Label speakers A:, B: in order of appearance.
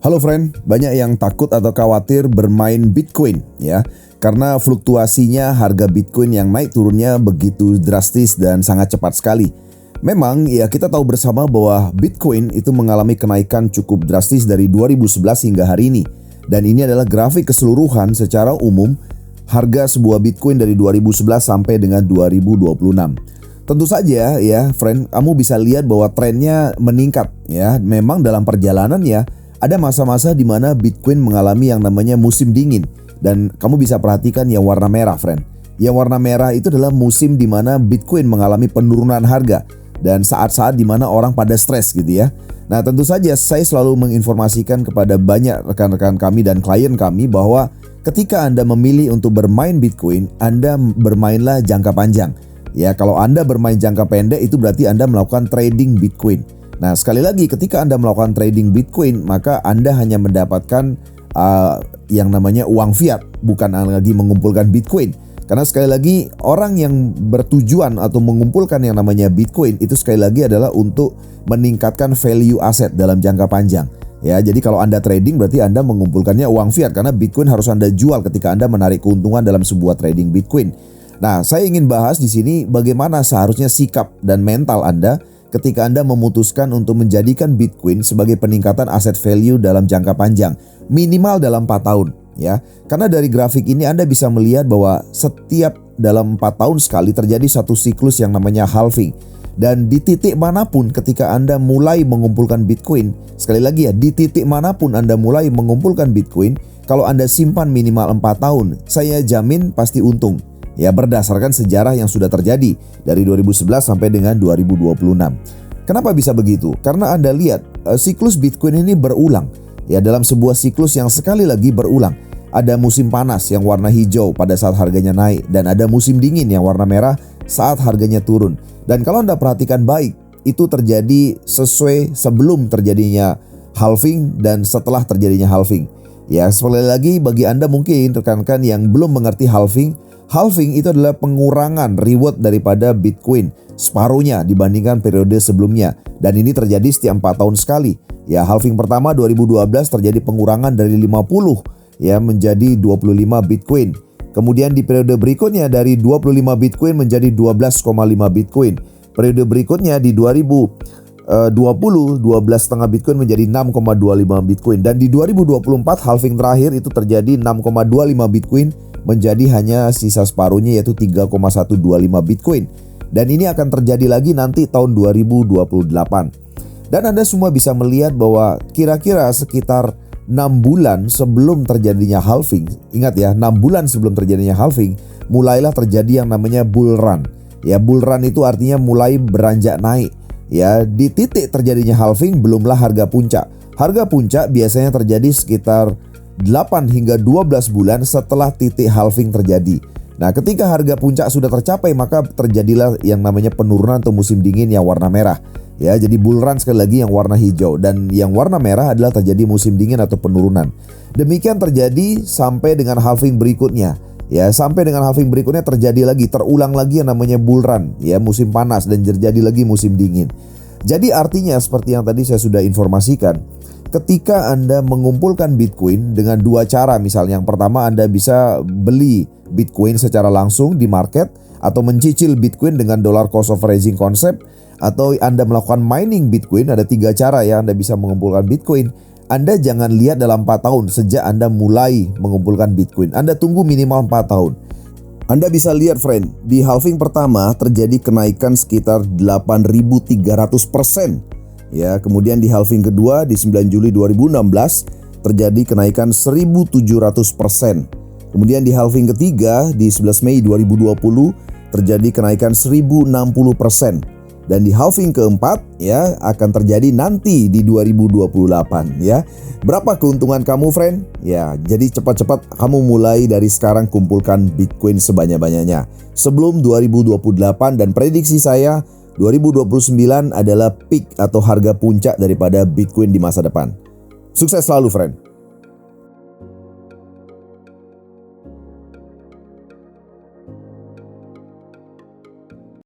A: Halo friend, banyak yang takut atau khawatir bermain Bitcoin ya. Karena fluktuasinya harga Bitcoin yang naik turunnya begitu drastis dan sangat cepat sekali. Memang ya kita tahu bersama bahwa Bitcoin itu mengalami kenaikan cukup drastis dari 2011 hingga hari ini. Dan ini adalah grafik keseluruhan secara umum harga sebuah Bitcoin dari 2011 sampai dengan 2026. Tentu saja ya friend, kamu bisa lihat bahwa trennya meningkat ya. Memang dalam perjalanan ya ada masa-masa di mana Bitcoin mengalami yang namanya musim dingin. Dan kamu bisa perhatikan yang warna merah friend. Yang warna merah itu adalah musim di mana Bitcoin mengalami penurunan harga. Dan saat-saat di mana orang pada stres gitu ya. Nah tentu saja saya selalu menginformasikan kepada banyak rekan-rekan kami dan klien kami bahwa ketika Anda memilih untuk bermain Bitcoin, Anda bermainlah jangka panjang. Ya kalau Anda bermain jangka pendek itu berarti Anda melakukan trading Bitcoin. Nah sekali lagi ketika Anda melakukan trading Bitcoin maka Anda hanya mendapatkan yang namanya uang fiat, bukan lagi mengumpulkan Bitcoin. Karena sekali lagi orang yang bertujuan atau mengumpulkan yang namanya Bitcoin itu sekali lagi adalah untuk meningkatkan value aset dalam jangka panjang. Ya, jadi kalau Anda trading berarti Anda mengumpulkannya uang fiat karena Bitcoin harus Anda jual ketika Anda menarik keuntungan dalam sebuah trading Bitcoin. Nah, saya ingin bahas di sini bagaimana seharusnya sikap dan mental Anda ketika Anda memutuskan untuk menjadikan Bitcoin sebagai peningkatan aset value dalam jangka panjang, minimal dalam 4 tahun ya. Karena dari grafik ini Anda bisa melihat bahwa setiap dalam 4 tahun sekali terjadi satu siklus yang namanya halving. Dan di titik manapun ketika Anda mulai mengumpulkan Bitcoin, sekali lagi ya, di titik manapun Anda mulai mengumpulkan Bitcoin, kalau Anda simpan minimal 4 tahun, saya jamin pasti untung. Ya berdasarkan sejarah yang sudah terjadi dari 2011 sampai dengan 2026. Kenapa bisa begitu? Karena Anda lihat siklus Bitcoin ini berulang. Ya dalam sebuah siklus yang sekali lagi berulang. Ada musim panas yang warna hijau pada saat harganya naik. Dan ada musim dingin yang warna merah saat harganya turun. Dan kalau Anda perhatikan baik, itu terjadi sesuai sebelum terjadinya halving dan setelah terjadinya halving. Ya sekali lagi bagi Anda mungkin rekan-rekan yang belum mengerti halving. Halving itu adalah pengurangan reward daripada Bitcoin separuhnya dibandingkan periode sebelumnya. Dan ini terjadi setiap 4 tahun sekali. Ya halving pertama 2012 terjadi pengurangan dari 50 ya menjadi 25 Bitcoin. Kemudian di periode berikutnya dari 25 Bitcoin menjadi 12,5 Bitcoin. Periode berikutnya di 2020 12,5 Bitcoin menjadi 6,25 Bitcoin. Dan di 2024 halving terakhir itu terjadi 6,25 Bitcoin menjadi hanya sisa separuhnya yaitu 3,125 Bitcoin. Dan ini akan terjadi lagi nanti tahun 2028. Dan Anda semua bisa melihat bahwa kira-kira sekitar 6 bulan sebelum terjadinya halving. Ingat ya, 6 bulan sebelum terjadinya halving mulailah terjadi yang namanya bull run. Ya bull run itu artinya mulai beranjak naik. Ya di titik terjadinya halving belumlah harga puncak. Harga puncak biasanya terjadi sekitar 8 hingga 12 bulan setelah titik halving terjadi. Nah ketika harga puncak sudah tercapai maka terjadilah yang namanya penurunan atau musim dingin yang warna merah. Ya jadi bull run sekali lagi yang warna hijau. Dan yang warna merah adalah terjadi musim dingin atau penurunan. Demikian terjadi sampai dengan halving berikutnya. Ya sampai dengan halving berikutnya terjadi lagi, terulang lagi yang namanya bull run. Ya musim panas dan terjadi lagi musim dingin. Jadi artinya seperti yang tadi saya sudah informasikan, ketika Anda mengumpulkan Bitcoin dengan dua cara, misalnya yang pertama Anda bisa beli Bitcoin secara langsung di market atau mencicil Bitcoin dengan dollar cost of raising concept, atau Anda melakukan mining Bitcoin. Ada 3 cara ya Anda bisa mengumpulkan Bitcoin. Anda jangan lihat dalam 4 tahun sejak Anda mulai mengumpulkan Bitcoin. Anda tunggu minimal 4 tahun. Anda bisa lihat friend, di halving pertama terjadi kenaikan sekitar 8.300%. Ya, kemudian di halving kedua di 9 Juli 2016 terjadi kenaikan 1.700%. Kemudian di halving ketiga di 11 Mei 2020 terjadi kenaikan 1.060%. Dan di halving keempat ya akan terjadi nanti di 2028 ya. Berapa keuntungan kamu friend? Ya, jadi cepat-cepat kamu mulai dari sekarang kumpulkan Bitcoin sebanyak-banyaknya sebelum 2028, dan prediksi saya 2029 adalah peak atau harga puncak daripada Bitcoin di masa depan. Sukses selalu friend.